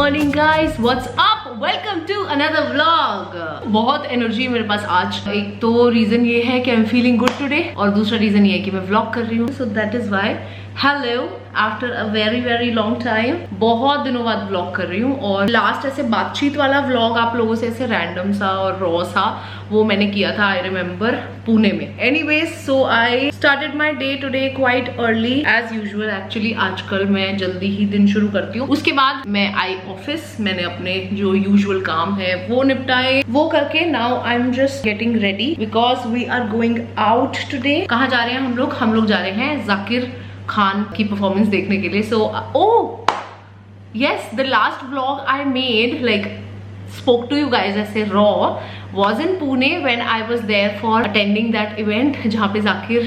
Morning guys, what's up, welcome to another vlog. बहुत energy मेरे पास आज। एक तो रीजन ये है कि I am feeling good today और दूसरा रीजन ये है कि मैं व्लॉग कर रही हूँ, सो that is why. Hello, after a very long time, बहुत दिनों बाद व्लॉग कर रही हूँ। और लास्ट ऐसे बातचीत वाला व्लॉग आप लोगों से ऐसे रैंडम सा और रॉ सा वो मैंने किया था, आई रिमेम्बर, पुणे में। Anyways, so I started my day today quite early as usual. Actually आजकल मैं जल्दी ही दिन शुरू करती हूँ। उसके बाद मैं आई ऑफिस, मैंने अपने जो यूजुअल काम है वो निपटाए, वो करके now I am just getting ready because we are going out today. कहाँ जा रहे हैं हम लोग जा रहे हैं जाकिर खान की परफॉर्मेंस देखने के लिए। सो yes, the last vlog I made, like spoke to you guys ऐसे raw, was in Pune when I was there for attending that event जहाँ पे जाकिर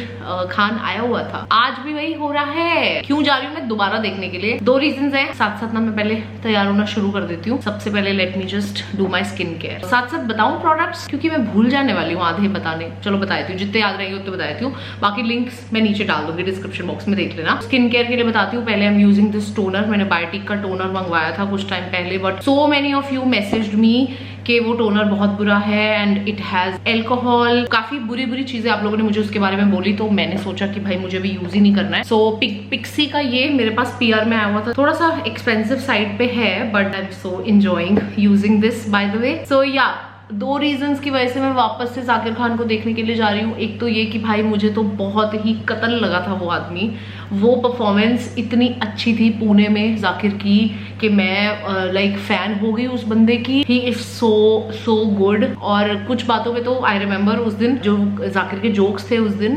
खान आया हुआ था। आज भी वही हो रहा है। क्यों जा रही हूँ मैं दोबारा देखने के लिए? दो रीजंस हैं। साथ साथ ना मैं पहले तैयार होना शुरू कर देती हूँ। सबसे पहले let me just do my skin care. साथ साथ बताऊँ प्रोडक्ट्स, क्योंकि मैं भूल जाने वाली हूँ आधे बताने। चलो बता देती हूँ, जितने याद रहेंगे उतने बता देती हूँ। बाकी लिंक्स मैं नीचे डाल दूंगी डिस्क्रिप्शन बॉक्स में, देख लेना। स्किन केयर के लिए बताती हूँ। पहले आई एम यूजिंग दिस टोनर। मैंने बायोटिक का टोनर मंगवाया था कुछ टाइम पहले, but so many of you messaged me कि वो टोनर बहुत बुरा है एंड इट हैज एल्कोहल, काफी बुरी चीजें आप लोगों ने मुझे उसके बारे में बोली। तो मैंने सोचा कि भाई मुझे भी यूज ही नहीं करना है। सो पिक्सी का ये मेरे पास पीआर में आया हुआ था, थोड़ा सा एक्सपेंसिव साइड पे है, but I am so enjoying using this by the way. So yeah दो रीजंस की वजह से मैं वापस से जाकिर खान को देखने के लिए जा रही हूँ। एक तो ये कि भाई मुझे तो बहुत ही कतल लगा था वो आदमी, वो परफॉर्मेंस इतनी अच्छी थी पुणे में जाकिर की कि मैं लाइक फैन हो गई उस बंदे की। He is so good. और कुछ बातों पे तो आई रिमेम्बर उस दिन जो जाकिर के जोक्स थे उस दिन,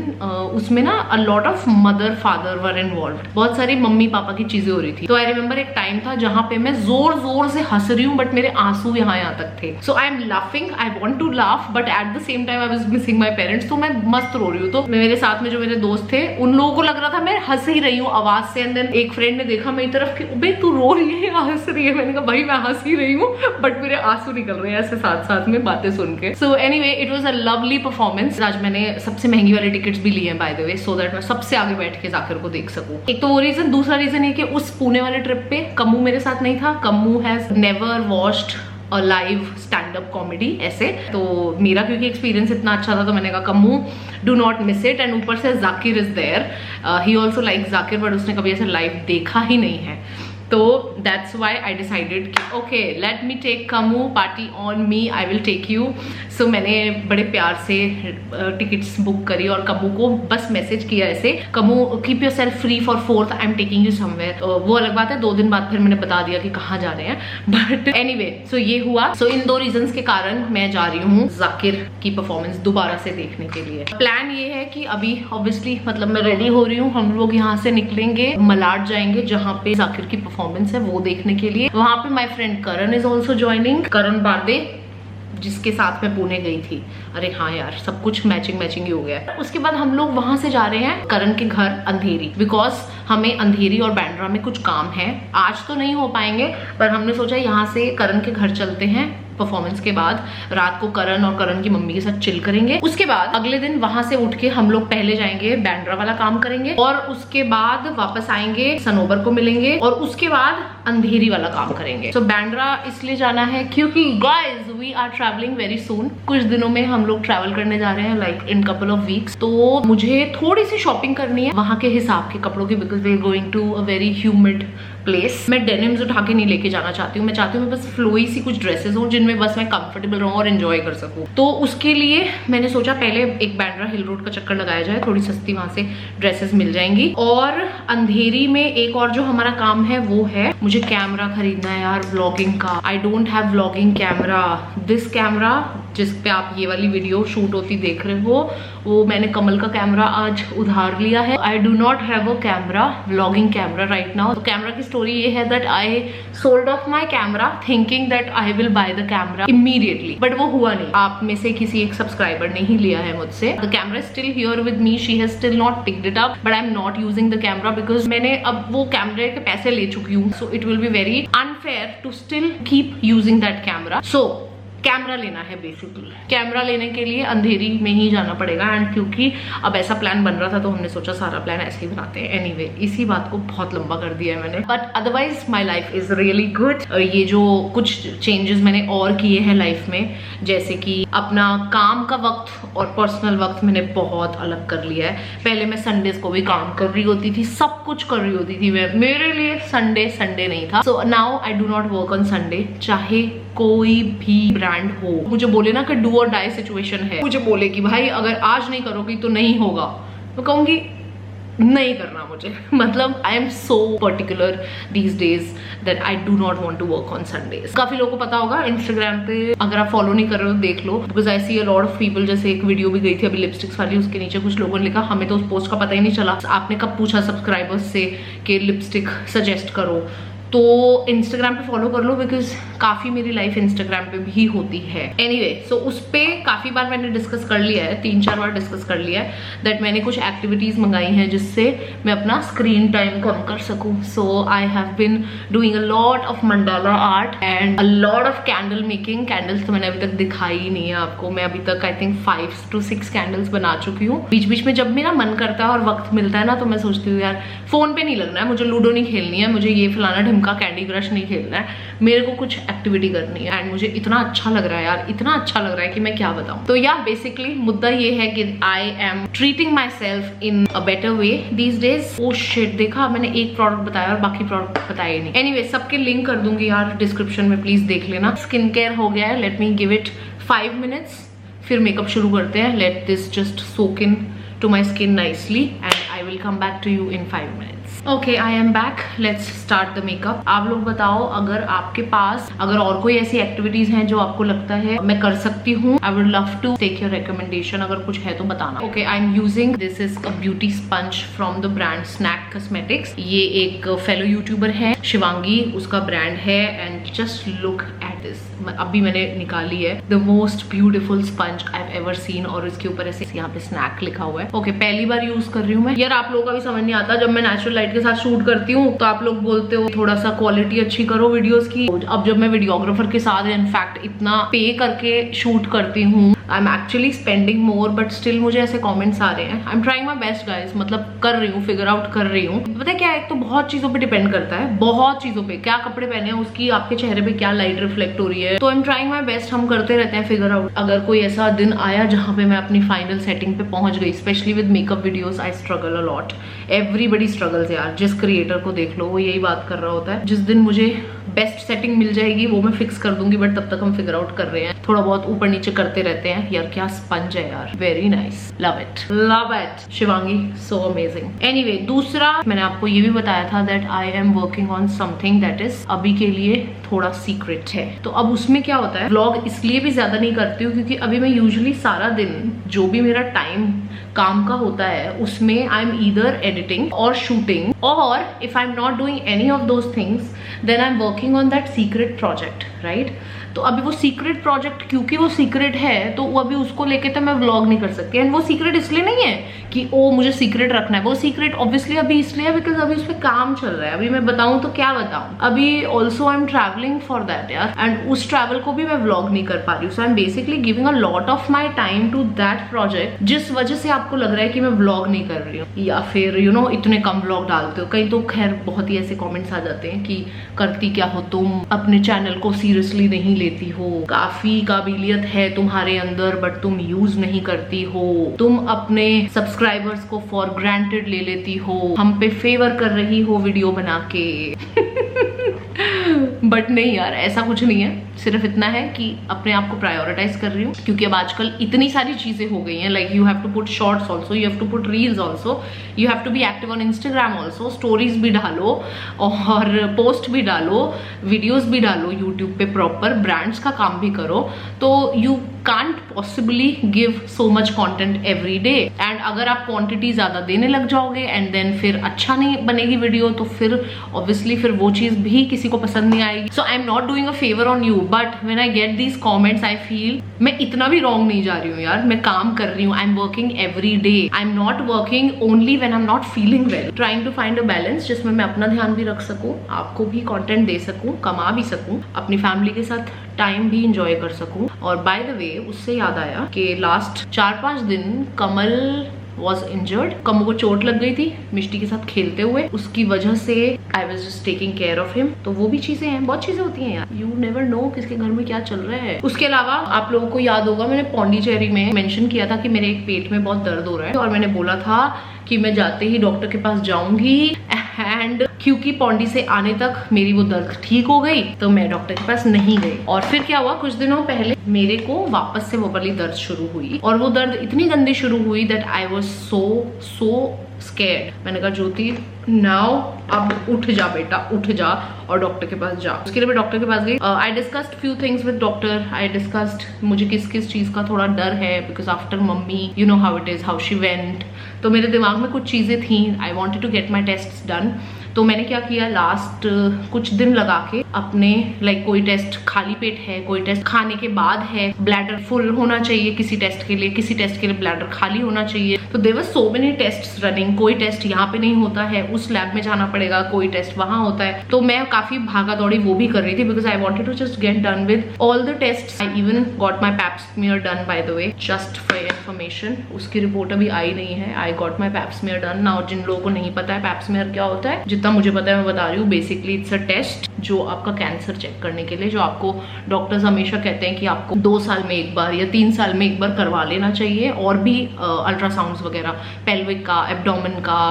उसमें ना अ lot of mother father were involved, बहुत सारी मम्मी पापा की चीजें हो रही थी। तो आई रिमेम्बर एक टाइम था जहां पे मैं जोर से हंस रही हूँ बट मेरे आंसू यहाँ तक थे। So I am laughing, I want to laugh but at the same time I was missing my parents. तो मैं मस्त रो रही हूँ। तो मेरे साथ में जो मेरे दोस्त थे उन लोगों को लग रहा था मैं हंस ही रही हूँ आवाज से। एंड देन एक फ्रेंड ने देखा मेरी तरफ कि बे तू रो रही है या हंस रही है? मैंने कहा भाई मैं हंस ही रही हूँ बट मेरे आंसू निकल रहे हैं ऐसे साथ में बातें सुन के। So anyway, it was a lovely performance. आज मैंने सबसे महंगी वाली टिकट्स भी ली हैं bye the way, so that मैं सबसे आगे बैठ के जाकिर को देख सकूं। एक तो वो रीजन। दूसरा रीजन ये कि उस पुणे वाले ट्रिप पे कम्मू मेरे साथ नहीं था। Kammu has never watched a live stand up comedy ऐसे। तो मेरा क्योंकि एक्सपीरियंस इतना अच्छा था तो मैंने कहा Kammu do not miss it. And ऊपर से Zakir is there, he also like Zakir, but उसने कभी ऐसे लाइव देखा ही नहीं है। तो दैट्स वाई आई डिसाइडेड कि okay let me take Kammu, party on me, I will take you. So मैंने बड़े प्यार से टिकट्स बुक करी और कम्मू को बस मैसेज किया ऐसे, Kammu keep yourself free for 4th, I am taking you somewhere. वो अलग बात है, 2 दिन बाद फिर मैंने बता दिया कि कहाँ जा रहे हैं, बट एनीवे सो ये हुआ। सो इन 2 रीजंस के कारण मैं जा रही हूँ जाकिर की परफॉर्मेंस दोबारा से देखने के लिए। प्लान ये है कि अभी ऑब्वियसली मतलब मैं रेडी हो रही हूँ, हम लोग यहाँ से निकलेंगे, मलाड जाएंगे जहाँ पे जाकिर की परफॉर्मेंस है वो देखने के लिए। वहां पे my friend Karan is also joining, Karan Barde, जिसके साथ मैं पुणे गई थी। अरे हाँ यार, सब कुछ मैचिंग ही हो गया। उसके बाद हम लोग वहां से जा रहे हैं करण के घर अंधेरी, बिकॉज हमें अंधेरी और बैंड्रा में कुछ काम है। आज तो नहीं हो पाएंगे पर हमने सोचा यहाँ से करण के घर चलते हैं। परफॉर्मेंस के बाद रात को करण और करण की मम्मी के साथ चिल करेंगे। उसके बाद अगले दिन वहां से उठ के हम लोग पहले जाएंगे बैंड्रा वाला काम करेंगे और उसके बाद वापस आएंगे, सनोबर को मिलेंगे और उसके बाद अंधेरी वाला काम करेंगे। सो बैंड्रा इसलिए जाना है क्योंकि guys we are travelling very soon. कुछ दिनों में हम लोग ट्रैवल करने जा रहे हैं, like in couple of weeks. तो मुझे थोड़ी सी शॉपिंग करनी है वहां के हिसाब के कपड़ों की, because we are going to a very humid place. मैं डेनिम्स उठा के नहीं लेके जाना चाहती हूँ। मैं चाहती हूँ बस फ्लोई सी कुछ ड्रेसेस हो जिनमें बस मैं कंफर्टेबल रहूँ और एंजॉय कर सकूँ। तो उसके लिए मैंने सोचा पहले एक बैंड्रा हिल रोड का चक्कर लगाया जाए, थोड़ी सस्ती वहां से ड्रेसेस मिल जाएंगी। और अंधेरी में एक और जो हमारा काम है वो है, मुझे कैमरा खरीदना है यार व्लॉगिंग का। I don't have vlogging camera. This camera जिस पे आप ये वाली वीडियो शूट होती देख रहे हो, वो मैंने कमल का कैमरा आज उधार लिया है। आई do not have a camera, vlogging camera right now. तो कैमरा की स्टोरी ये है that I sold of my camera thinking that I will buy the camera immediately, but वो हुआ नहीं। आप में से किसी एक सब्सक्राइबर ने ही लिया है मुझसे। The camera still here with me, she has still not picked it up, but I am not using the camera because मैंने अब वो कैमरे के पैसे ले चुकी हूँ। So it will be very unfair to still keep using that camera. So camera लेना है बेसिकली। कैमरा लेने के लिए अंधेरी में ही जाना पड़ेगा, एंड क्योंकि अब ऐसा प्लान बन रहा था तो हमने सोचा सारा प्लान ऐसे ही बनाते हैं। एनीवे, इसी बात को बहुत लंबा कर दिया है मैंने, but otherwise my life is really good. ये जो कुछ चेंजेस मैंने और किए हैं लाइफ में, जैसे कि अपना काम का वक्त और पर्सनल वक्त मैंने बहुत अलग कर लिया है। पहले मैं संडेज को भी काम कर रही होती थी, सब कुछ कर रही होती थी मैं, मेरे लिए संडे नहीं था। So now I do not work on Sunday. चाहे कोई भी ब्रांड हो, मुझे बोले ना कि डू और डाई सिचुएशन है, मुझे बोले कि भाई अगर आज नहीं करोगी तो नहीं होगा, तो कहूंगी नहीं करना मुझे। मतलब I am so particular these days that I do not want to work on Sundays. काफी लोगों को पता होगा इंस्टाग्राम पे, अगर आप फॉलो नहीं कर रहे हो तो देख लो, because I see a lot of people. जैसे एक वीडियो भी गई थी अभी लिपस्टिक्स वाली, उसके नीचे कुछ लोगों ने लिखा हमें तो उस पोस्ट का पता ही नहीं चला, आपने कब पूछा सब्सक्राइबर्स से कि लिपस्टिक सजेस्ट करो। तो इंस्टाग्राम पे फॉलो कर लो, बिकॉज काफी मेरी लाइफ इंस्टाग्राम पे भी होती है। एनीवे, सो उस पे काफी बार मैंने डिस्कस कर लिया है, 3-4 बार डिस्कस कर लिया है दैट मैंने कुछ एक्टिविटीज मंगाई हैं जिससे मैं अपना स्क्रीन टाइम कम कर सकूं। So I have been doing a lot of mandala art and a lot of candle making. Candles तो मैंने अभी तक दिखाई ही नहीं है आपको। मैं अभी तक आई थिंक 5 to 6 कैंडल्स बना चुकी हूँ। बीच बीच में जब मेरा मन करता है और वक्त मिलता है ना, तो मैं सोचती हूँ यार फोन पे नहीं लगना है, मुझे लूडो नहीं खेलनी है, मुझे ये फलाना का कैंडी क्रश नहीं खेलना है, मेरे को कुछ एक्टिविटी करनी है। एंड मुझे इतना अच्छा लग रहा है यार, इतना अच्छा लग रहा है कि मैं क्या बताऊं। तो यार बेसिकली मुद्दा ये है कि I am treating my self in a better way these days. Oh shit, देखा मैंने एक प्रोडक्ट बताया और बाकी प्रोडक्ट बताया ही नहीं। एनीवे, सबके लिंक कर दूंगी यार डिस्क्रिप्शन में, प्लीज देख लेना। स्किन केयर हो गया है, let me give it 5 minutes, फिर मेकअप शुरू करते हैं। Let this just soak in to my skin nicely and I will come back to you in 5 minutes। Okay, I am back, let's start the makeup. आप लोग बताओ, अगर आपके पास अगर और कोई ऐसी एक्टिविटीज हैं जो आपको लगता है मैं कर सकती हूँ, I would love to take your recommendation. अगर कुछ है तो बताना। Okay, I am using this is a beauty sponge from the brand Snack Cosmetics. ये एक फेलो यूट्यूबर है शिवांगी, उसका ब्रांड है। And just look at this, अभी मैंने निकाली है the most beautiful sponge I have ever seen, और इसके ऊपर ऐसे यहाँ पे स्नैक लिखा हुआ है। ओके, पहली बार यूज कर रही हूँ मैं। यार आप लोगों का भी समझ नहीं आता, जब मैं नेचुरल लाइट के साथ शूट करती हूँ तो आप लोग बोलते हो थोड़ा सा क्वालिटी अच्छी करो वीडियोस की। अब जब मैं वीडियोग्राफर के साथ इनफैक्ट इतना पे करके शूट करती हूँ, I am actually spending more, but still मुझे ऐसे कमेंट्स आ रहे हैं। I am trying my best guys, मतलब कर रही हूँ, फिगर आउट कर रही हूँ। पता है क्या, एक तो बहुत चीजों पे डिपेंड करता है, बहुत चीजों पे, क्या कपड़े पहने हैं उसकी, आपके चेहरे पे क्या लाइट रिफ्लेक्ट हो रही है। तो I am trying my best, हम करते रहते हैं फिगर आउट। अगर कोई ऐसा दिन आया जहाँ पे मैं अपनी फाइनल सेटिंग पे पहुंच गई, specially with makeup videos, I struggle a lot. Everybody struggles यार, जिस क्रिएटर को देख लो वो यही बात कर रहा होता है। जिस दिन मुझे बेस्ट सेटिंग मिल जाएगी वो मैं फिक्स कर दूंगी, बट तब तक हम फिगर आउट कर रहे हैं, थोड़ा बहुत ऊपर नीचे करते रहते हैं। यार क्या स्पंज है यार, very nice, love it Shivangi, so amazing. Anyway, दूसरा मैंने आपको ये भी बताया था that I am working on something that is अभी के लिए थोड़ा सीक्रेट है। तो अब उसमें क्या होता है, व्लॉग इसलिए भी ज्यादा नहीं करती हूँ क्योंकि अभी मैं यूजुअली सारा दिन जो भी मेरा टाइम काम का होता है उसमें आई एम ईदर एडिटिंग और शूटिंग, और if I am not doing any of those things then I am working on that secret project, right. तो अभी वो सीक्रेट प्रोजेक्ट क्योंकि वो सीक्रेट है तो अभी उसको लेके तो मैं व्लॉग नहीं कर सकती। एंड वो सीक्रेट इसलिए नहीं है कि ओ मुझे सीक्रेट रखना है, वो सीक्रेट ऑब्वियसली अभी इसलिए है बिकॉज अभी उस पर काम चल रहा है। अभी मैं बताऊं तो क्या बताऊं, अभी also I am travelling for that यार, एंड उस ट्रैवल को भी मैं व्लॉग नहीं कर पा रही हूँ। So I am basically giving a lot of my time to that project, जिस वजह से आपको लग रहा है कि मैं व्लॉग नहीं कर रही हूँ या फिर यू नो इतने कम व्लॉग डालते हो। कहीं तो खैर बहुत ही ऐसे कॉमेंट्स आ जाते हैं कि करती क्या हो तुम, अपने चैनल को सीरियसली नहीं लेती हो, काफी काबिलियत है तुम्हारे अंदर बट तुम यूज नहीं करती हो, तुम अपने सब्सक्राइबर्स को फॉर ग्रांटेड ले लेती हो, हम पे फेवर कर रही हो वीडियो बना के। बट नहीं यार, ऐसा कुछ नहीं है, सिर्फ इतना है कि अपने आप को प्रायोरिटाइज कर रही हूँ क्योंकि अब आजकल इतनी सारी चीजें हो गई हैं। Like you have to put shorts also, you have to put reels also, you have to be active on Instagram also, stories भी डालो और पोस्ट भी डालो, वीडियोज भी डालो यूट्यूब पे, प्रॉपर ब्रांड्स का काम भी करो। तो you can't possibly give so much content every day. And अगर आप क्वांटिटी ज्यादा देने लग जाओगे एंड देन फिर अच्छा नहीं बनेगी वीडियो, तो फिर ऑब्वियसली फिर वो चीज भी किसी को पसंद नहीं आएगी। So I am not doing a favour on you but when I get these comments I feel मैं इतना भी रॉन्ग नहीं जा रही हूँ यार, मैं काम कर रही हूँ, I am working every day, I am not working only when I am not feeling well, trying to find a balance जिसमें मैं अपना ध्यान भी रख सकूं, आपको भी कंटेंट दे सकूं, कमा भी सकूं, अपनी फैमिली के साथ टाइम भी इंजॉय कर सकूं। और बाय द वे उससे याद आया कि लास्ट 4-5 दिन कमल वॉज इंजर्ड, कमल को चोट लग गई थी मिष्टी के साथ खेलते हुए, उसकी वजह से आई was just taking care of him. तो वो भी चीजें हैं, बहुत चीजें होती हैं यार, यू नेवर नो किसके घर में क्या चल रहा है। उसके अलावा आप लोगों को याद होगा मैंने पौंडीचेरी में मेंशन किया था कि मेरे एक पेट में बहुत दर्द हो रहा है और मैंने बोला था कि मैं जाते ही डॉक्टर के पास जाऊंगी, एंड क्योंकि पौंडी से आने तक मेरी वो दर्द ठीक हो गई तो मैं डॉक्टर के पास नहीं गई। और फिर क्या हुआ, कुछ दिनों पहले मेरे को वापस से वो वाली दर्द शुरू हुई और वो दर्द इतनी गंदी शुरू हुई that I was so scared. मैंने कहा ज्योति नाउ अब उठ जा बेटा, उठ जा और डॉक्टर के पास जा। उसके लिए मैं डॉक्टर के पास गई। I discussed few things with doctor, I discussed मुझे किस किस चीज का थोड़ा डर है because after mummy you know how it is, how she went, तो मेरे दिमाग में कुछ चीजें थी, I wanted to get my test done. तो मैंने क्या किया, लास्ट कुछ दिन लगा के अपने लाइक कोई टेस्ट खाली पेट है, कोई टेस्ट खाने के बाद है, ब्लैडर फुल होना चाहिए किसी टेस्ट के लिए, किसी टेस्ट के लिए ब्लैडर खाली होना चाहिए। तो there were so many tests running, कोई टेस्ट यहाँ पे नहीं होता है, उस लैब में जाना पड़ेगा, कोई टेस्ट वहां होता है। तो मैं काफी भागा दौड़ी वो भी कर रही थी because I wanted to just get done with all the test. I even got my pap smear done by the way, just for information. उसकी रिपोर्ट अभी आई नहीं है। I got my pap smear done now. जिन लोगों को नहीं पता है पैप स्मीयर क्या होता है, जितना मुझे पता है मैं बता रही हूँ। बेसिकली इट्स अ टेस्ट जो आपका कैंसर चेक करने के लिए, जो आपको डॉक्टर्स हमेशा कहते हैं कि आपको 2 साल में एक बार या 3 साल में एक बार करवा लेना चाहिए। और भी अल्ट्रासाउंड्स वगैरह, पेल्विक का, एब्डोमेन का,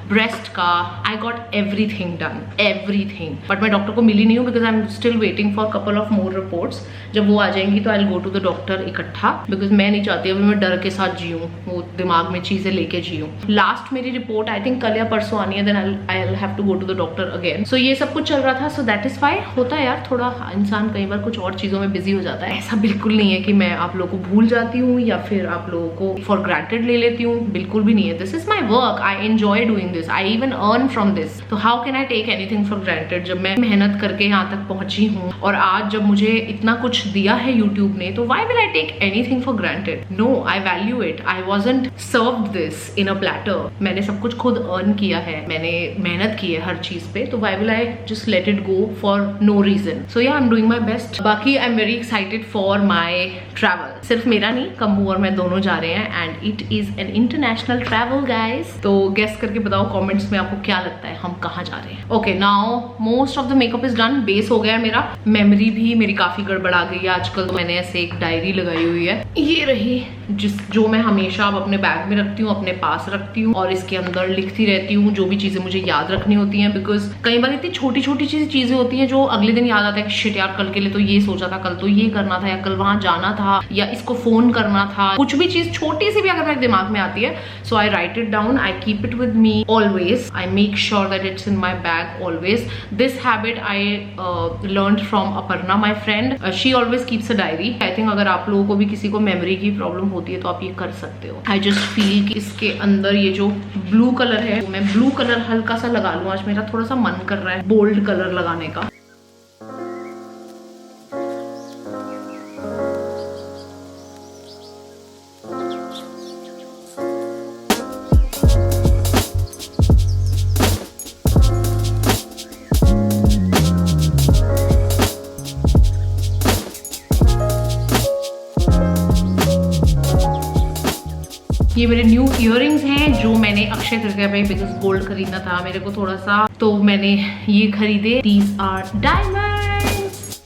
ब्रेस्ट का, I got everything done, everything. But मैं डॉक्टर को मिली नहीं हूँ because I am still waiting for couple of more reports. जब वो आ जाएंगी तो I will go to the doctor इकट्ठा, बिकॉज मैं नहीं चाहती अभी मैं डर के साथ जीऊँ, वो दिमाग में चीजें लेके जीऊँ। लास्ट मेरी रिपोर्ट आई थिंक कल या परसों आनी है, then I will have to go to the doctor again. So ये सब कुछ चल रहा था। So that is fine. होता है यार, थोड़ा इंसान कई बार कुछ और चीजों में बिजी हो जाता है। ऐसा बिल्कुल नहीं है कि मैं आप लोगों को भूल जाती हूँ या फिर आप लोगों को फॉर ग्रांटेड ले लेती हूँ, बिल्कुल भी नहीं है। This is my work, I enjoy doing this, I even earn from this. तो how can I take anything for granted. जब मैं मेहनत करके यहाँ तक पहुंची हूँ और आज जब मुझे इतना कुछ दिया है यूट्यूब ने, तो why will I take anything for granted. No, I value it. I wasn't served this in a platter. मैंने सब कुछ खुद अर्न किया है, मैंने मेहनत की है हर चीज पे, तो why will I just let it go for no reason. So yeah I am doing my best. बाकी I am very excited for my travel. सिर्फ मेरा नहीं, कम्मू और मैं दोनों जा रहे हैं and it is an international travel guys. तो गेस करके बताओ कमेंट्स में आपको क्या लगता है हम कहाँ जा रहे हैं। Okay, now most of the makeup is done, base हो गया है मेरा। मेमोरी भी मेरी काफी गड़बड़ा गई है आजकल। तो मैंने ऐसे एक डायरी लगाई हुई है, ये रही, जो मैं हमेशा अपने बैग में रखती हूँ, अपने पास रखती हूँ और इसके अंदर लिखती रहती हूँ जो भी चीजें मुझे याद रखनी होती हैं। बिकॉज कई बार इतनी छोटी छोटी चीजें होती हैं जो अगले दिन याद आता है कि शिट यार कल के लिए तो ये सोचा था, कल तो ये करना था, या कल वहां जाना था, या इसको फोन करना था। कुछ भी चीज छोटी सी भी अगर मेरे दिमाग में आती है, so I write it down, I keep it with me always, I make sure that it's in my bag always. This habit I learn from Aparna my friend, she always keeps a diary. I think अगर आप लोगों को भी किसी को memory की problem होती है तो आप ये कर सकते हो। आई जस्ट फील कि इसके अंदर ये जो ब्लू कलर है, तो मैं ब्लू कलर हल्का सा लगा लूं। आज मेरा थोड़ा सा मन कर रहा है बोल्ड कलर लगाने का। ये मेरे न्यू इयररिंग्स हैं जो मैंने अक्षय तृतीया पे बिकॉज गोल्ड खरीदना था मेरे को थोड़ा सा, तो मैंने ये खरीदे। These are diamonds.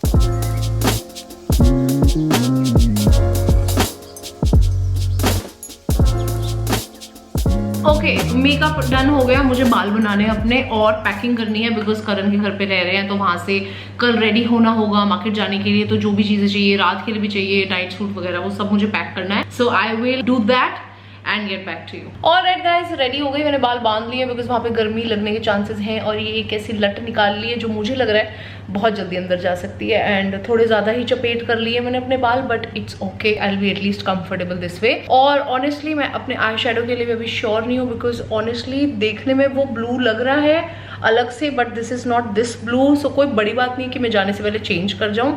Okay, makeup done हो गया। मुझे बाल बनाने अपने और पैकिंग करनी है बिकॉज करण के घर पे रह रहे हैं, तो वहां से कल रेडी होना होगा मार्केट जाने के लिए। तो जो भी चीजें चाहिए, रात के लिए भी चाहिए, नाइट सूट वगैरह, वो सब मुझे पैक करना है। So I will do that and get back to you. Alright guys, ready हो गई। मैंने बाल बांध लिए बिकॉज वहाँ पे गर्मी लगने के चांसेस हैं, और ये एक ऐसी लट निकाल ली है जो मुझे लग रहा है बहुत जल्दी अंदर जा सकती है। एंड थोड़े ज्यादा ही चपेट कर लिए मैंने अपने बाल, but it's okay, I will be at least comfortable this way. और ऑनेस्टली मैं अपने आई शेडो के लिए भी अभी श्योर नहीं हूँ बिकॉज ऑनेस्टली देखने में वो ब्लू लग रहा है, अलग से, but this is not this blue, so कोई बड़ी बात नहीं कि मैं जाने से पहले चेंज कर जाऊं,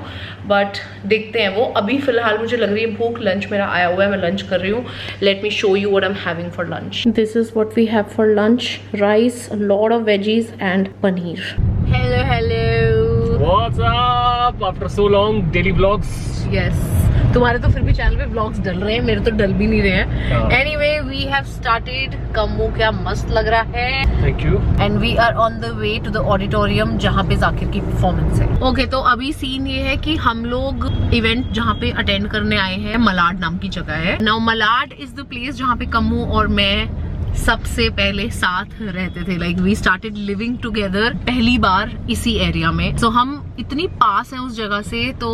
बट देखते हैं वो। अभी फिलहाल मुझे लग रही है भूख, लंच मेरा आया हुआ है, मैं लंच कर रही हूँ। Let me show you what I am having for lunch. This is what we have for lunch, rice, lot of veggies and paneer. Hello hello, what's up after so long daily vlogs. Yes, तुम्हारे तो फिर भी channel पे vlogs डल रहे हैं, मेरे तो डल भी नहीं रहे हैं। Anyway we have started. Kammu क्या मस्त लग रहा है, thank you. And we are on the way to the auditorium जहाँ पे जाकिर की परफॉर्मेंस है। ओके, तो अभी सीन ये है कि हम लोग इवेंट जहाँ पे अटेंड करने आए हैं, मलाड नाम की जगह है। Now Malad is the place जहाँ पे कम्मू और मैं सबसे पहले साथ रहते थे। Like we started living together पहली बार इसी एरिया में। सो हम इतनी पास हैं उस जगह से, तो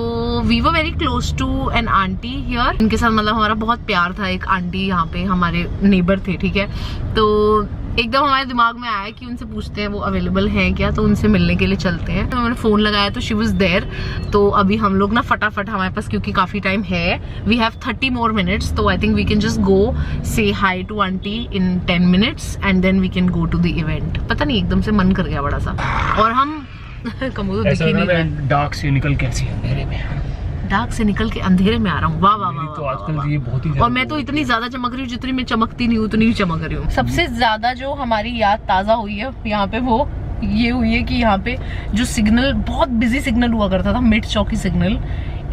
we were very close to an aunty here. इनके साथ मतलब हमारा बहुत प्यार था। एक आंटी यहाँ पे हमारे नेबर थे, ठीक है। तो एकदम हमारे दिमाग में आया कि उनसे पूछते हैं वो अवेलेबल हैं क्या, तो उनसे मिलने के लिए चलते हैं। तो मैंने फोन लगाया तो शी वाज देयर। तो अभी हम लोग ना फटाफट, हमारे पास क्योंकि काफी टाइम है, वी हैव 30 more minutes, तो I think we can just go say hi to aunty in 10 minutes and then we can go to the event. पता नहीं एकदम से मन कर गया बड़ा सा, और हम कमू तो दिख ही नहीं रहा। डार्क से निकल कैसे अंधेरे में, डार्क से निकल के अंधेरे में आ रहा हूँ। वाह वाह वाह, तो आजकल ये बहुत ही, और मैं तो इतनी ज्यादा चमक रही हूँ जितनी मैं चमकती नहीं हूँ उतनी ही चमक रही हूँ। सबसे ज्यादा जो हमारी याद ताजा हुई है यहाँ पे, वो ये हुई है कि यहाँ पे जो सिग्नल, बहुत बिजी सिग्नल हुआ करता था, मिड चौकी signal,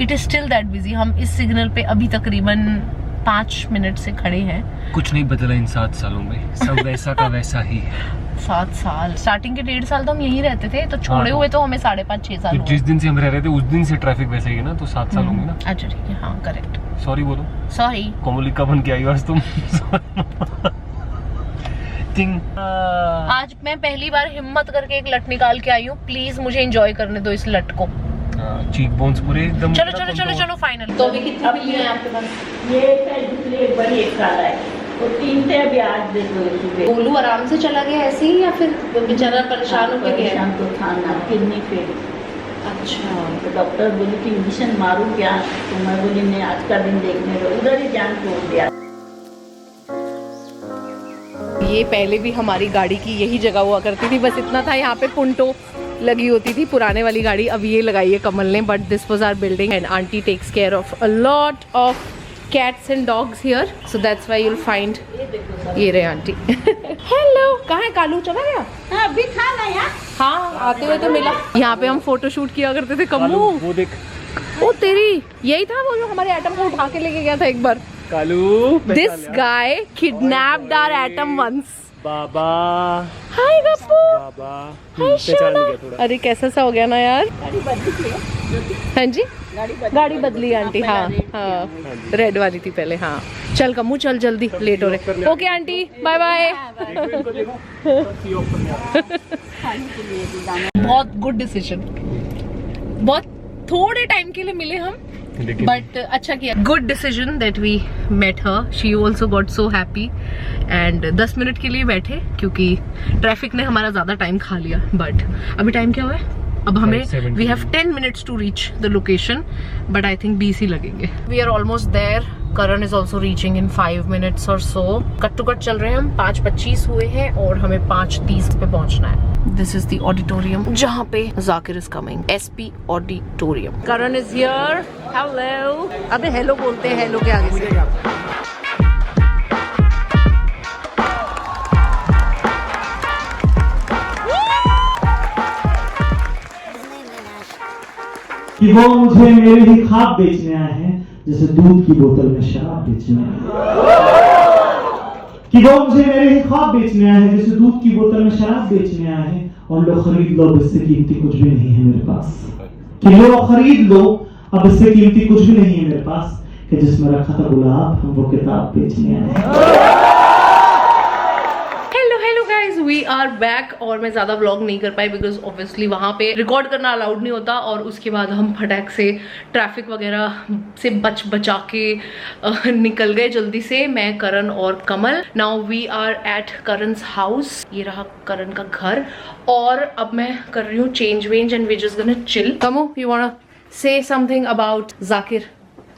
it is still that busy. हम इस सिग्नल पे अभी तकरीबन 5 मिनट से खड़े हैं। कुछ नहीं बदला इन 7 सालों में, सब वैसा का वैसा ही है। 7 साल, स्टार्टिंग के 1.5 साल तो हम यहीं रहते थे, तो छोड़े हुए तो हमें 5.5-6 साल। तो जिस दिन से हम रह रहे थे उस दिन से ट्रैफिक वैसे ही है ना, तो 7 साल होंगे ना। अच्छा ठीक है, हाँ करेक्ट। सॉरी बोलो। सॉरी। कोमलिका बन के आई हो आज तुम। आज मैं पहली बार हिम्मत करके एक लट निकाल के आई हूँ। प्लीज मुझे एंजॉय करने दो इस लट को। चीक बोन्स पूरे एकदम। चलो चलो चलो चलो फाइनल। तो अभी कितनी मिली है आपके पास? ये दूसरी एक बड़ी एक काला है, तो 3 थे अभी, आज देखो। गोलू आराम से चला गया ऐसे ही, या फिर बेचारा परेशान होकर गया? परेशान तो था ना, किडनी फेल। अच्छा, तो डॉक्टर बोली कि इंजेक्शन मारूं क्या, तो मैं बोली नहीं, आज का दिन देखने दो, उधर ही जान छोड़ दिया। ये पहले भी हमारी गाड़ी की यही जगह हुआ करती थी, बस इतना था यहाँ पे पुंटो लगी होती थी पुराने वाली गाड़ी। अब ये लगाई है कमल ने, but this was our building and aunty takes care of a lot of cats and dogs here, so that's why you'll find ये रहे आंटी। हेलो, कहाँ है कालू? चला गया? अभी था ना यार। हाँ, आते हुए तो मिला। यहाँ पे हम फोटो शूट किया करते थे। कम्मू वो देख, ओ तेरी, यही था वो जो हमारे एटम को उठा के लेके गया था एक बार। Kalu, this guy kidnapped our atom once. बाबा, हाय गप्पू, बाबा, हाय पहचान शोना। गया थोड़ा। अरे कैसा सा हो गया ना यार। गाड़ी बदली थी, हाँ जी, गाड़ी बदली बदली आंटी। हाँ हाँ, रेड वाली थी पहले। हाँ चल कम्मू, चल जल्दी, लेट हो रहे। Okay aunty, bye bye. बहुत गुड डिसीजन। बहुत थोड़े टाइम के लिए मिले हम, बट अच्छा किया। Good decision that we met her. She also got so happy. And 10 minute के लिए बैठे क्योंकि ट्रैफिक ने हमारा ज्यादा टाइम खा लिया। बट अभी टाइम क्या हुआ है? अब हमें we have 10 minutes to reach the location, but I think 20 ही लगेंगे। We are almost there. Karan is also reaching in 5 minutes और सो। कट टू कट चल रहे हैं हम। 5:25 हुए हैं और हमें 5:30 पे पहुंचना है। दिस इज द ऑडिटोरियम जहाँ पे Zakir is coming. SP auditorium. Karan is here. Hello. अबे हेलो बोलते हैं, हेलो के आगे से। कि वो मुझे मेरे ही ख्वाब बेचने आए हैं, जैसे दूध की बोतल में शराब बेचने आए। कि वो मुझे मेरे ही ख्वाब बेचने आए हैं, जैसे दूध की बोतल में शराब बेचने आए हैं, और लो खरीद लो, अब इससे कीमती कुछ भी नहीं है मेरे पास। कि लो खरीद लो, अब इससे कीमती कुछ भी नहीं है मेरे पास, कि जिसमें रखा था गुलाब, हम वो किताब बेचने आए हैं। We are back. और मैं ज्यादा व्लॉग नहीं कर पाई बिकॉज ऑब्वियसली वहां पे रिकॉर्ड करना अलाउड नहीं होता, और उसके बाद हम फटाक से ट्रैफिक वगैरह से बचा के निकल गए जल्दी से, मैं, करण और Kamal. Now we are at Karan's house. ये रहा करण का घर, और अब मैं कर रही हूँ चेंज वेंज and we just gonna chill. Kammo, you want to say something about Zakir?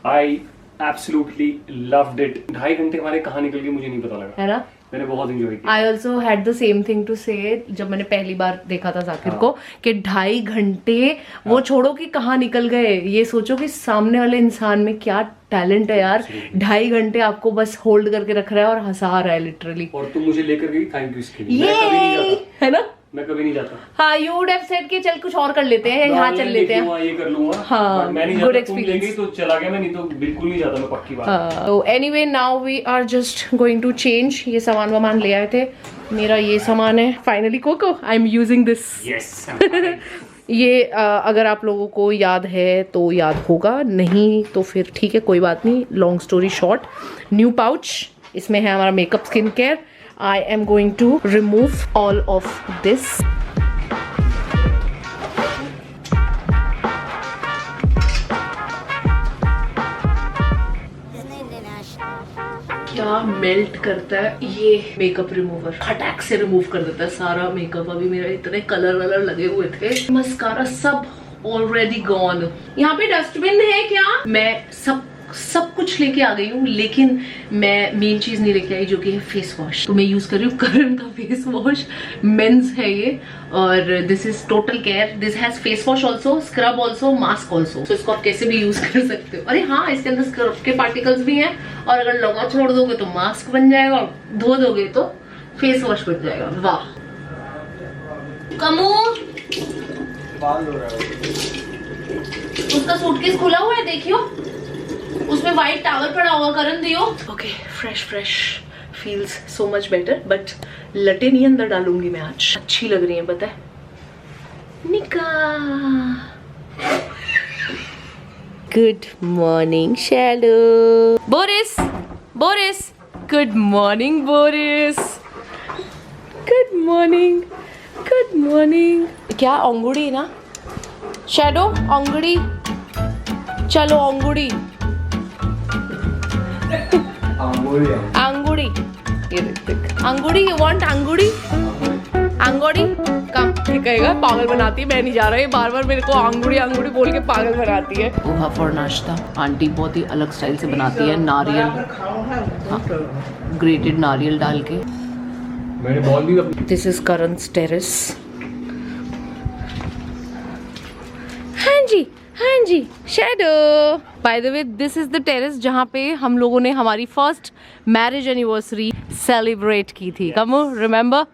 I absolutely loved it. 2.5 घंटे हमारे कहाँ निकल गए मुझे नहीं पता लगा, है ना? मैंने बहुत एंजॉय किया। I also had the same thing to say जब मैंने पहली बार देखा था जाकिर को कि 2.5 घंटे वो छोड़ो कि कहाँ निकल गए, ये सोचो कि सामने वाले इंसान में क्या टैलेंट है यार। 2.5 घंटे आपको बस होल्ड करके रख रहा है और हंसा रहा है लिटरली। और तुम मुझे लेकर गई, थैंक यू इसके लिए। ये है ना, मैं कभी नहीं जाता। हाँ, यू वुड हैव सेड कि चल कुछ और कर लेते हैं, यहाँ चल लेते हैं, ये कर लूंगा। हाँ, मैं नहीं गुड जाता, तुम ले एक्सपीरियंस। गई तो चला गया मैं, नहीं तो बिल्कुल नहीं जाता मैं, पक्की बात। तो anyway now we are just going to change. ये सामान वामान ले आए थे, मेरा ये सामान है finally. Coco, I am using this. Yes. ये अगर आप लोगों को याद है तो याद होगा, नहीं तो फिर ठीक है, कोई बात नहीं। Long story short, new pouch, इसमें है हमारा makeup skin care. I am going to remove all of this. क्या मेल्ट करता है ये मेकअप रिमूवर, खटाक से रिमूव कर देता है सारा मेकअप। अभी मेरा इतने कलर वलर लगे हुए थे, मस्कारा सब ऑलरेडी गॉन। यहाँ पे डस्टबिन है क्या? मैं सब कुछ लेके आ गई हूँ, लेकिन मैं मेन चीज नहीं लेके आई जो कि है फेस वॉश। तो मैं यूज कर रही हूँ करण का फेस वॉश, मेंस है ये, और this is total care. This has face wash also, scrub also, mask also. तो इसको आप कैसे भी यूज कर सकते हो। अरे हाँ, इसके अंदर स्क्रब के पार्टिकल्स भी हैं, और अगर लगा छोड़ दोगे तो मास्क बन जाएगा, और धो दोगे तो फेस वॉश बन जाएगा। वाह कमू, उसका सूटकेस खुला हुआ है, देखियो उसमें व्हाइट टॉवल पड़ा हुआ, करण दियो। Okay, fresh feels so much better, but लटे नहीं अंदर डालूंगी मैं आज, अच्छी लग रही है पता है। निका, good morning shadow. Boris, good morning Boris, good morning. क्या अंगुड़ी ना शैडो, अंगुड़ी, चलो अंगुड़ी अंगुड़ी, ये देख अंगुड़ी, यू वांट अंगुड़ी, अंगुड़ी कम कहेगा, पागल बनाती है। मैं नहीं जा रहा है, बार बार मेरे को अंगुड़ी बोल के पागल बनाती है। पोहा फॉर नाश्ता, आंटी बहुत ही अलग स्टाइल से बनाती है, नारियल, ग्रेटेड नारियल डाल के। मैंने बॉल भी दिस इज करण's टेरेस। हाँ जी Shadow. By the way, this is the terrace जहाँ पे हम लोगों ने हमारी फर्स्ट मैरिज एनिवर्सरी सेलिब्रेट की थी। कमो, रिमेम्बर?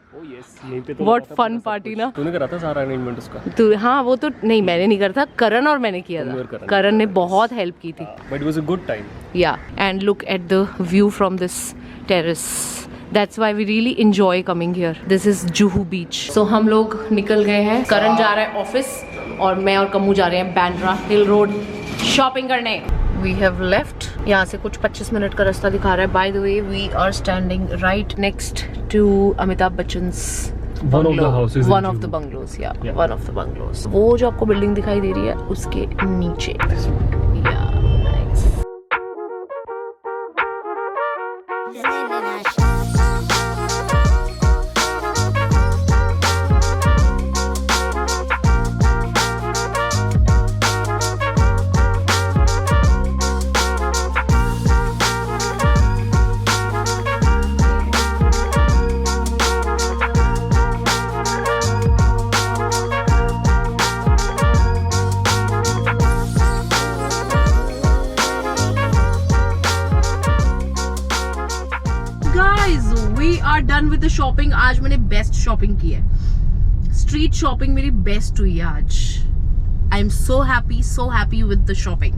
व्हाट फन पार्टी ना। तूने करा था सारा अरेंजमेंट उसका? तू, हाँ वो तो नहीं, मैंने नहीं करता, करण और मैंने किया था। करण ने बहुत हेल्प की थी। But it was a good time. Yeah, and look at the view from this terrace. That's why we really enjoy coming here. This is Juhu Beach. So हम लोग निकल गए हैं, करण जा रहा है ऑफिस और मैं और कम्मू जा रहे हैं बैंड्रा हिल रोड शॉपिंग करने। We have left. यहाँ से कुछ 25 मिनट का रास्ता दिखा रहा है। By the way, we are standing right next to Amitabh Bachchan's One of the houses. One of the bungalows, yeah. One of the bungalows. वो जो आपको बिल्डिंग दिखाई दे रही है उसके नीचे। Yeah, nice. Done with the shopping. आज मैंने बेस्ट शॉपिंग की है, स्ट्रीट शॉपिंग मेरी बेस्ट हुई है आज। आई am so happy with the shopping.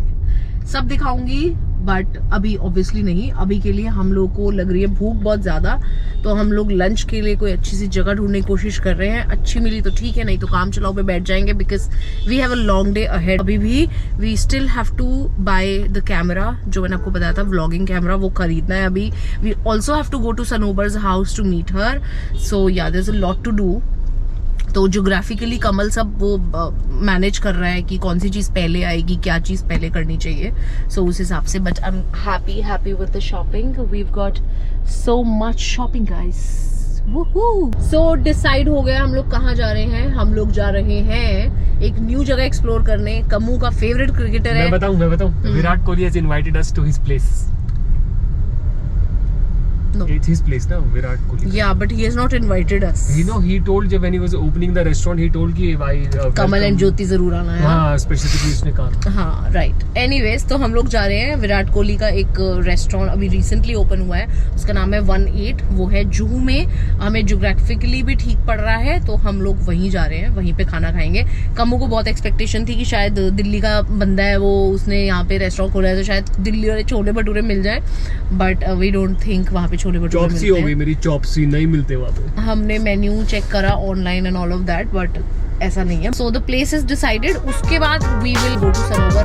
सब दिखाऊंगी, बट अभी ऑब्वियसली नहीं। अभी के लिए हम लोग को लग रही है भूख बहुत ज्यादा, तो हम लोग लंच के लिए कोई अच्छी सी जगह ढूंढने की कोशिश कर रहे हैं। अच्छी मिली तो ठीक है, नहीं तो काम चलाओ पे बैठ जाएंगे, because we have a long day ahead. अभी भी we still have to buy the camera, जो मैंने आपको बताया था व्लॉगिंग कैमरा, वो खरीदना है अभी। We also have to go to Sanobar's house to meet her. So yeah there is a lot to do. तो ज्योग्राफिकली कमल सब वो मैनेज कर रहा है कि कौन सी चीज पहले आएगी, क्या चीज पहले करनी चाहिए। सो उस हिसाब से, but I am happy with the shopping. We've got so much shopping guys. So decide हो गया हम लोग कहाँ जा रहे हैं। हम लोग जा रहे हैं एक न्यू जगह एक्सप्लोर करने। कम्मू का फेवरेट क्रिकेटर है। मैं बताऊं Virat Kohli has invited us to his place. No. It's his place ना, Virat Kohli. Yeah, but he has not invited us. You know, he told when he was opening the restaurant, he told कि भाई कमल and ज्योति जरूर आना है. हाँ, स्पेसिफिकली उसने कहा. हाँ राइट. एनीवेज तो हम लोग जा रहे हैं विराट कोहली का एक रेस्टोरेंट अभी रिसेंटली ओपन हुआ है, उसका नाम है 18. वो है जुहू में. हमें ज्योग्राफिकली भी ठीक पड़ रहा है तो हम लोग वहीं जा रहे हैं, वहीं पे खाना खाएंगे. कम्मू को बहुत एक्सपेक्टेशन थी कि शायद दिल्ली का बंदा है वो, उसने यहाँ पे रेस्टोरेंट खोला है तो शायद दिल्ली वाले छोले भटूरे मिल जाए, बट वी डोंट थिंक वहाँ पे छोले भटूरे मिलते हैं. मेरी चॉप्सी नहीं मिलते वहाँ पे. हमने मेन्यू चेक करा online and all of that, but ऐसा नहीं है. So the place is decided. उसके बाद वी विल गो टू सनोवर.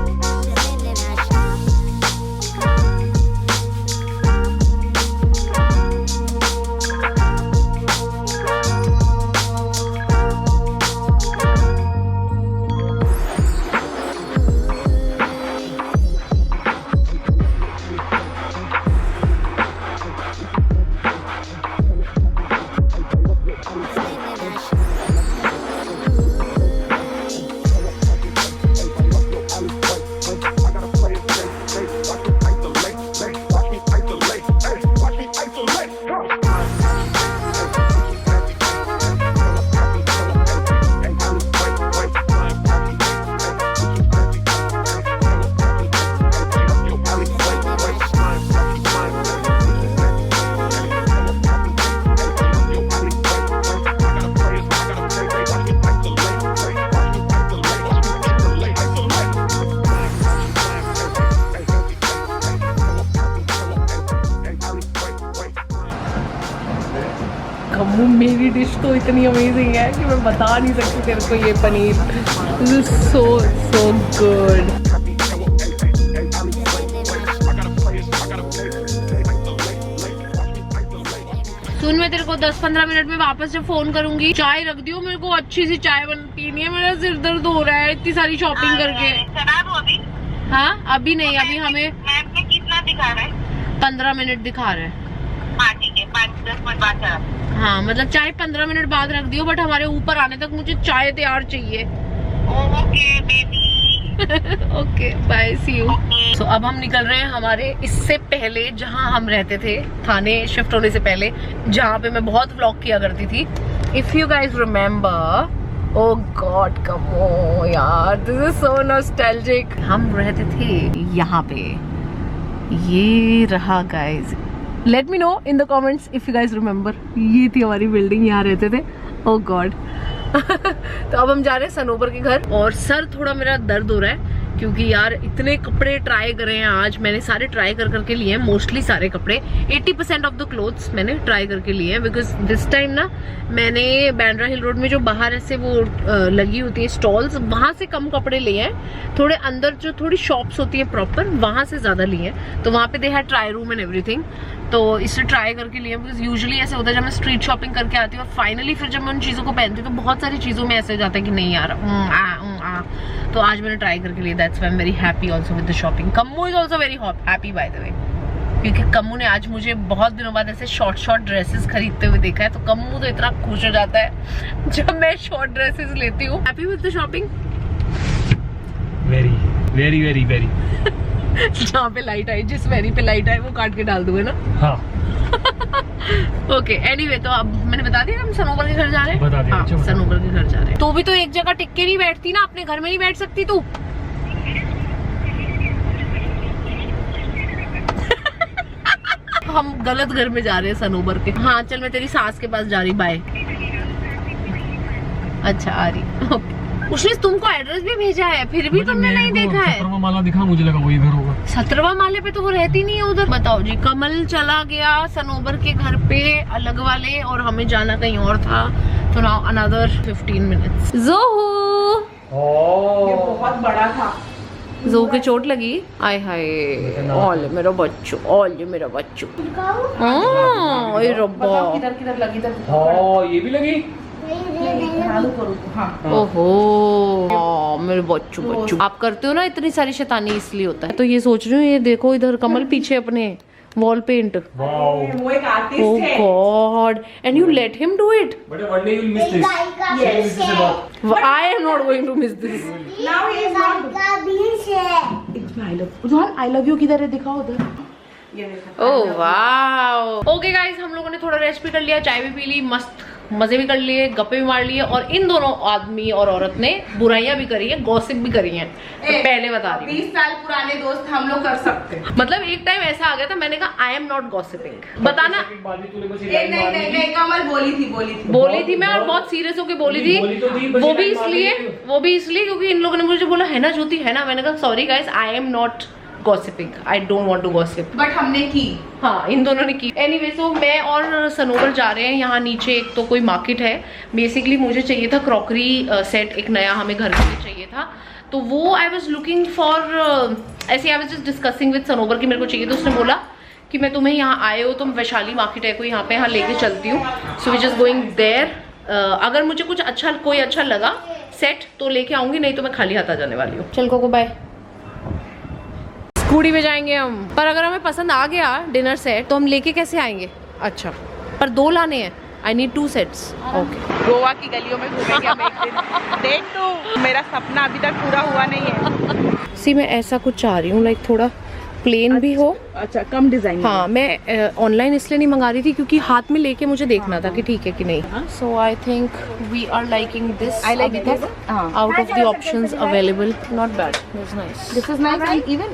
कम्मू मेरी डिश तो इतनी अमेजिंग है कि मैं बता नहीं सकती तेरे को. ये paneer this is so good. सुन, मैं तेरे को 10-15 मिनट में वापस जब फोन करूंगी, चाय रख दियो मेरे को, अच्छी सी चाय पीनी है. मेरा सिर दर्द हो रहा है इतनी सारी शॉपिंग करके. हाँ अभी नहीं, अभी हमें कितना दिखा रहा है? 15 मिनट दिखा रहा है. हाँ ठीक है, 5-10 मिनट बाद. हाँ मतलब चाय 15 मिनट बाद रख दियो, बट हमारे ऊपर आने तक मुझे चाय तैयार चाहिए. Okay baby. Okay bye, see you. So अब हम निकल रहे हैं हमारे इससे पहले जहाँ हम रहते थे, थाने शिफ्ट होने से पहले, जहाँ पे मैं बहुत व्लॉग किया करती थी. If you guys remember. Oh god come on यार, दिस इज सो नॉस्टैल्जिक. हम रहते थे यहाँ पे, ये रहा guys. Let me know in the comments if you guys remember. ये थी हमारी बिल्डिंग, यहाँ रहते थे. Oh god. तो अब हम जा रहे हैं सनोबर के घर, और सर थोड़ा मेरा दर्द हो रहा है क्योंकि यार इतने कपड़े ट्राई करे हैं आज. मैंने सारे ट्राई करके लिए हैं, मोस्टली सारे कपड़े. 80% ऑफ द क्लोथ्स मैंने ट्राई करके लिए हैं, बिकॉज दिस टाइम ना मैंने बांद्रा हिल रोड में जो बाहर ऐसे वो लगी होती है स्टॉल्स, वहां से कम कपड़े लिए हैं. थोड़े अंदर जो थोड़ी शॉप्स होती है प्रॉपर, वहां से ज्यादा लिए हैं. तो वहां पे they have try room and everything, तो इससे ट्राई करके लिए. बिकॉज यूजुअली ऐसे होता है जब मैं स्ट्रीट शॉपिंग करके आती हूँ और फाइनली फिर जब मैं उन चीज़ों को पहनती हूँ तो बहुत सारी चीज़ों में ऐसे हो जाता है कि नहीं यार तो आज मैंने ट्राई करके लिए. That's why I am very happy also with the shopping. कम्मू is also very happy bye the वे, क्योंकि कम्मू ने आज मुझे बहुत दिनों बाद ऐसे शॉर्ट ड्रेसेस खरीदते हुए देखा है. तो कम्मू तो इतना खुश हो जाता है जब मैं शॉर्ट ड्रेसेस लेती हूँ. Happy with the shopping. Very very very very. जहाँ पे लाइट आई, जिस वेरी पे लाइट आई वो काट के डाल दूंगे ना. हाँ. ओके एनीवे, तो अब मैंने बता दिया हम सनोबर के घर जा रहे हैं. बता दिया. हाँ, सनोबर के घर जा रहे हैं. तो भी तो एक जगह टिक के नहीं बैठती ना, अपने घर में नहीं बैठ सकती तू. हम गलत घर में जा रहे हैं सनोबर के. हाँ चल, मैं तेरी सास के पास जा रही. बाय. अच्छा आ रही. ओके. उसने तुमको एड्रेस भी भेजा है, फिर भी तुमने नहीं देखा है. 17वां माला दिखा, मुझे लगा वही घर होगा. 17वां माले पे तो वो रहती नहीं है उधर. बताओ जी. कमल चला गया सनोबर के घर पे अलग वाले, और हमें जाना कहीं और था. तो नाउ अनदर 15 मिनट्स. जोहू ये बहुत बड़ा था. जोहू के चोट लगी. आय हाय. ऑल मेरा बच्चू, ऑल मेरा बच्चू. हाँ रब्बा. किधर लगी इधर. हाँ ये भी लगी. ओहो मेरे बच्चू. आप करते हो ना इतनी सारी शैतानी, इसलिए होता है. तो ये सोच रही हूँ, ये देखो इधर कमल पीछे अपने वॉल पेंट. वो एक आर्टिस्ट है. Oh god. And you let him do it. But one day you'll miss this. I am not going to miss this. Now he is not. I love you किधर है, दिखाओ उधर. Oh wow. Okay guys, हम लोगों ने थोड़ा rest भी कर लिया, चाय भी पी ली, मस्त मजे भी कर लिए, गप्पे भी मार लिए, और इन दोनों आदमी और औरत ने बुराइयां भी करी है, गॉसिप भी करी है। तो पहले बता रही हूँ, 20 साल पुराने दोस्त हम लोग कर सकते हैं। मतलब एक टाइम ऐसा आ गया था, मैंने कहा आई एम नॉट गॉसिपिंग, बताना। नहीं कमल बोली थी मैं, और बहुत सीरियस होकर बोली थी। वो भी इसलिए क्योंकि इन लोगों ने मुझे बोला है ना ज्योति, है ना। मैंने कहा sorry guys, I am not gossiping, I don't want to gossip, but हमने की। हाँ, इन दोनों ने की। एनीवे, सो मैं और सनोवर जा रहे हैं। यहाँ नीचे एक तो कोई मार्केट है, बेसिकली मुझे चाहिए था क्रॉकरी सेट, एक नया हमें घर के लिए चाहिए था। तो वो आई वॉज लुकिंग फॉर, ऐसे I was just discussing with Sanobar कि मेरे को चाहिए। तो उसने बोला कि मैं तुम्हें यहाँ आए हो, तुम वैशाली मार्केट है कोई यहाँ पे, यहाँ लेके चलती हूँ। So we just going there. अगर मुझे कुछ अच्छा, कोई अच्छा लगा सेट तो लेके आऊंगी, नहीं तो मैं खाली हाथ आ जाने वाली हूँ। चल कोको बाय। स्कूटी पे जाएंगे हम, पर अगर हमें पसंद आ गया डिनर सेट तो हम लेके कैसे आएंगे? अच्छा, पर 2 लाने हैं। I need 2 sets. Okay, Goa की गलियों में घूमेंगे हम एक दिन। देख तो, मेरा सपना अभी तक पूरा हुआ नहीं है। सी मैं ऐसा कुछ चाह रही हूँ, लाइक थोड़ा प्लेन भी हो। अच्छा, कम डिजाइन। हाँ, मैं ऑनलाइन इसलिए नहीं मंगा रही थी क्योंकि हाथ में लेके मुझे देखना था कि ठीक है कि नहीं। So I think we are liking this. I like this. Out of the options available, not bad, this nice. This is nice and even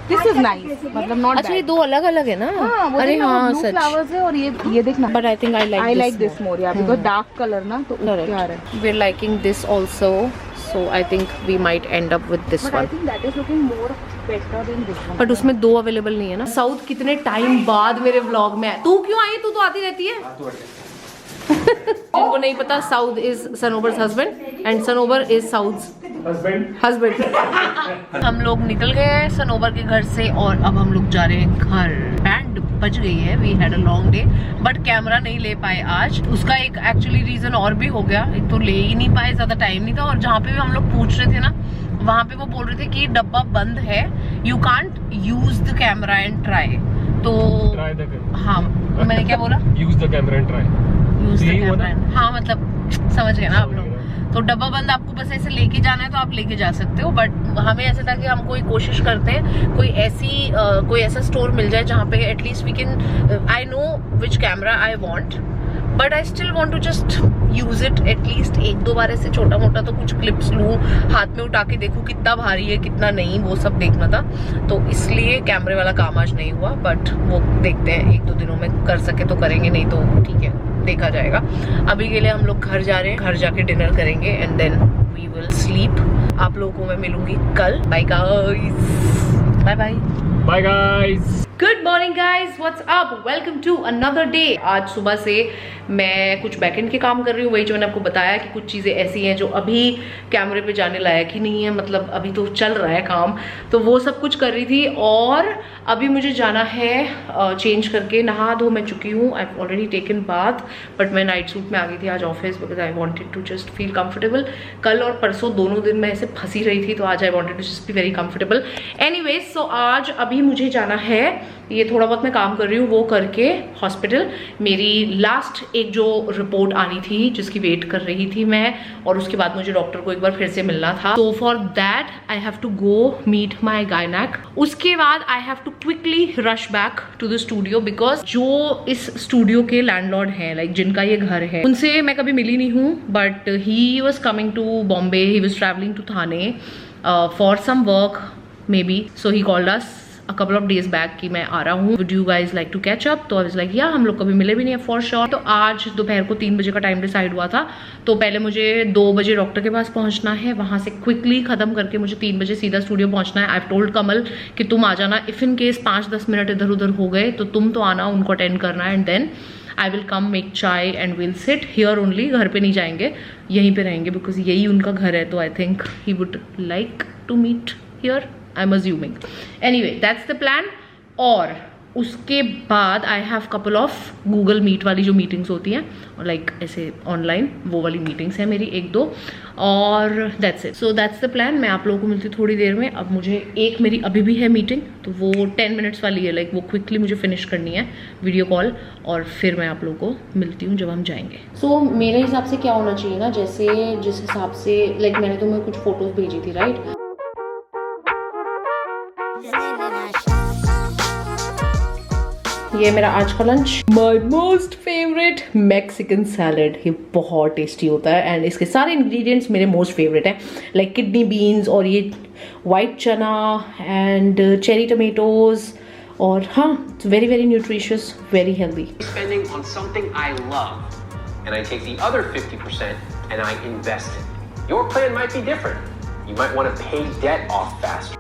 this is nice, मतलब नॉट अच्छा, ये 2 अलग अलग है ना? अरे हाँ, सच। फ्लावर्स है, और ये देखना। But I think I like this more, या बिकॉज़ डार्क कलर ना, तो उसके आ रहा है। We are liking this also, so I think we might end up with this But I one. think that is looking more better than this one. But उसमें 2 available नहीं है ना। साउथ कितने टाइम बाद मेरे व्लॉग में है। तू क्यों आई? तू तो आती रहती है। जिनको नहीं पता, South is Sanobar's husband and Sanobar is South's husband. हम लोग निकल गए हैं सनोवर के घर से और अब हम लोग जा रहे हैं घर। बैंड बज गई है। We had a long day, but camera नहीं ले पाए आज। उसका एक एक्चुअली रीजन और भी हो गया, एक तो ले ही नहीं पाए, ज्यादा टाइम नहीं था, और जहाँ पे भी हम लोग पूछ रहे थे ना, वहाँ पे वो बोल रहे थे कि डब्बा बंद है, you can't use the camera and try. तो हाँ, मैंने क्या बोला? Use the camera and try. Use the camera. हाँ, मतलब समझ गए ना आप लोग। तो डब्बा बंद आपको बस ऐसे लेके जाना है तो आप लेके जा सकते हो, बट हमें ऐसे था कि हम कोई कोशिश करते हैं कोई ऐसा स्टोर मिल जाए जहाँ पे at least we can, I know which camera I want, but I still want to just use it at least 1-2 बार। ऐसे छोटा मोटा तो कुछ क्लिप्स लूँ, हाथ में उठा के देखूँ कितना भारी है कितना नहीं, वो सब देखना था। तो इसलिए कैमरे वाला काम आज नहीं हुआ, बट वो देखते हैं 1-2 दिनों में कर सके तो करेंगे, नहीं तो ठीक है, देखा जाएगा। अभी के लिए हम लोग घर जा रहे हैं, घर जाके डिनर करेंगे and then we will sleep. आप लोगों को मैं मिलूंगी कल। Bye guys, bye bye. Bye guys. Good morning guys, what's up, welcome to another day. आज सुबह से मैं कुछ बैकएंड के काम कर रही हूँ, वही जो मैंने आपको बताया कि कुछ चीज़ें ऐसी हैं जो अभी कैमरे पे जाने लायक ही नहीं है, मतलब अभी तो चल रहा है काम, तो वो सब कुछ कर रही थी। और अभी मुझे जाना है चेंज करके, नहा धो मैं चुकी हूँ, I have already taken bath, but मैं नाइट सूट में आ गई थी आज office because I wanted to just feel comfortable. कल और परसों दोनों दिन मैं ऐसे फंसी रही थी, तो आज I wanted to just be very comfortable. Anyways, so आज अभी मुझे जाना है, ये थोड़ा बहुत मैं काम कर रही हूँ वो करके हॉस्पिटल। मेरी लास्ट एक जो रिपोर्ट आनी थी जिसकी वेट कर रही थी मैं, और उसके बाद मुझे डॉक्टर को एक बार फिर से मिलना था। तो for that I have to go meet my gynaec. उसके बाद I have to quickly rush back to the studio because जो इस स्टूडियो के लैंडलॉर्ड हैं, लाइक जिनका ये घर है, उनसे मैं कभी मिली नहीं हूँ, but he was coming to Bombay, he was travelling to Thane for some work maybe, so he called us a couple of days back कि मैं आ रहा हूँ, would you guys like to catch up? तो I was like yeah, हम लोग कभी मिले भी नहीं है for sure। तो आज दोपहर को 3 बजे का टाइम डिसाइड हुआ था, तो पहले मुझे 2 बजे डॉक्टर के पास पहुँचना है, वहाँ से क्विकली खत्म करके मुझे 3 बजे सीधा स्टूडियो पहुँचना है। आई हैव टोल्ड कमल कि तुम आ जाना, इफ इन केस 5-10 मिनट इधर उधर हो गए तो तुम तो आना, उनको अटेंड करना है, and then I will come make chai and will sit here only. घर पे नहीं जाएंगे, यहीं पे रहेंगे बिकॉज यही उनका घर है, तो I think he would like to meet here, I am assuming. Anyway, that's the plan. और उसके बाद I have couple of Google meet वाली जो मीटिंग्स होती हैं, लाइक ऐसे ऑनलाइन, वो वाली मीटिंग्स हैं मेरी 1-2, और that's it. So that's the plan. मैं आप लोगों को मिलती हूँ थोड़ी देर में। अब मुझे एक मेरी अभी भी है मीटिंग, तो वो 10 मिनट्स वाली है, लाइक वो क्विकली मुझे फिनिश करनी है वीडियो कॉल, और फिर मैं आप लोगों को मिलती हूँ जब हम जाएंगे। सो मेरे हिसाब से क्या होना चाहिए ना, जैसे जिस हिसाब से लाइक मैंने तुम्हें कुछ फोटोज भेजी थी, राइट? ये मेरा आज का lunch. My most favourite Mexican salad, ये बहुत टेस्टी होता है एंड इसके सारे इंग्रेडिएंट्स मेरे मोस्ट फेवरेट हैं, लाइक किडनी बीन्स और ये वाइट चना एंड चेरी टमेटोज, और हाँ, it's very very nutritious, very healthy. Spending on something I love, and I take the other 50% and I invest it. Your plan might be different. You might want to pay debt off faster.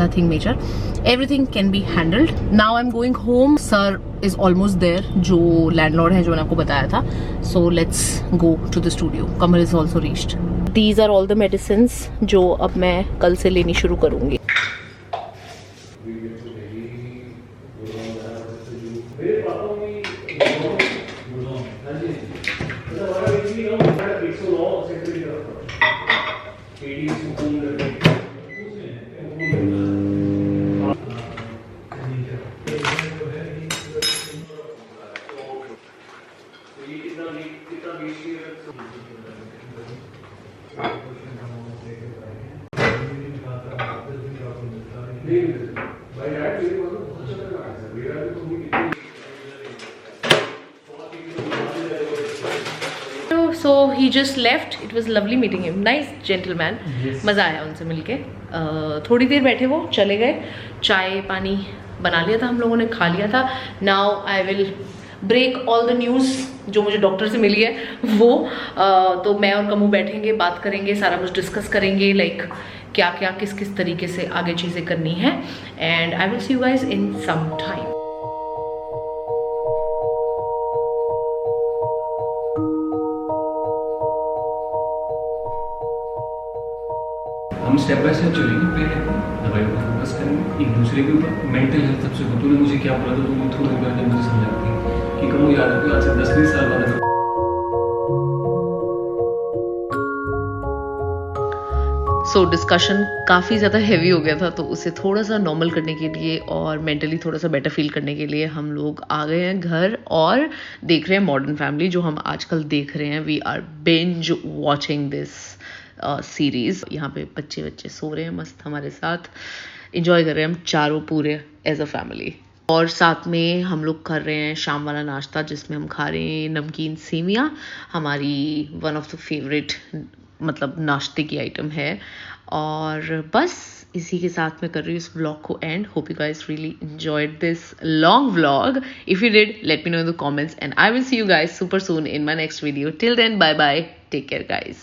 Nothing major, everything can be handled. Now I'm going home. Sir is almost there, जो landlord है जो मैंने आपको बताया था. So let's go to the studio. Kamal is also reached. These are all the medicines जो अब मैं कल से लेनी शुरू करूँगी. So he just left. It was lovely meeting him. Nice gentleman. Yes. मज़ा आया उनसे मिलके. थोड़ी देर बैठे वो चले गए. चाय पानी बना लिया था हम लोगों ने, खा लिया था. Now I will break all the news जो मुझे डॉक्टर से मिली है वो. तो मैं और कमू बैठेंगे, बात करेंगे, सारा कुछ डिस्कस करेंगे, लाइक क्या क्या किस किस तरीके से आगे चीज़ें करनी है. And I will see you guys in some time. हम स्टेप बाय स्टेप चलेंगे. पहले दवाइयों पर फोकस करेंगे, एक दूसरे के ऊपर. मेंटल हेल्थ सबसे हो. तूने मुझे क्या बोला था, तूने थोड़ी देर पहले मुझे समझा कि कमो याद है आज से 10-20 साल बाद. सो डिस्कशन काफ़ी ज़्यादा हैवी हो गया था, तो उसे थोड़ा सा नॉर्मल करने के लिए और मेंटली थोड़ा सा बेटर फील करने के लिए हम लोग आ गए हैं घर और देख रहे हैं मॉडर्न फैमिली, जो हम आजकल देख रहे हैं. We are binge watching this series. यहाँ पे बच्चे सो रहे हैं मस्त हमारे साथ, इंजॉय कर रहे हैं हम चारों पूरे एज अ फैमिली. और साथ में हम लोग कर रहे हैं शाम वाला नाश्ता, जिसमें हम खा रहे हैं नमकीन सेमियाँ. हमारी वन ऑफ द फेवरेट मतलब नाश्ते की आइटम है. और बस इसी के साथ मैं कर रही हूँ इस व्लॉग को end. Hope you guys really enjoyed this long vlog. If you did, let me know in the comments and I will see you guys super soon in my next video. Till then, bye bye, take care guys.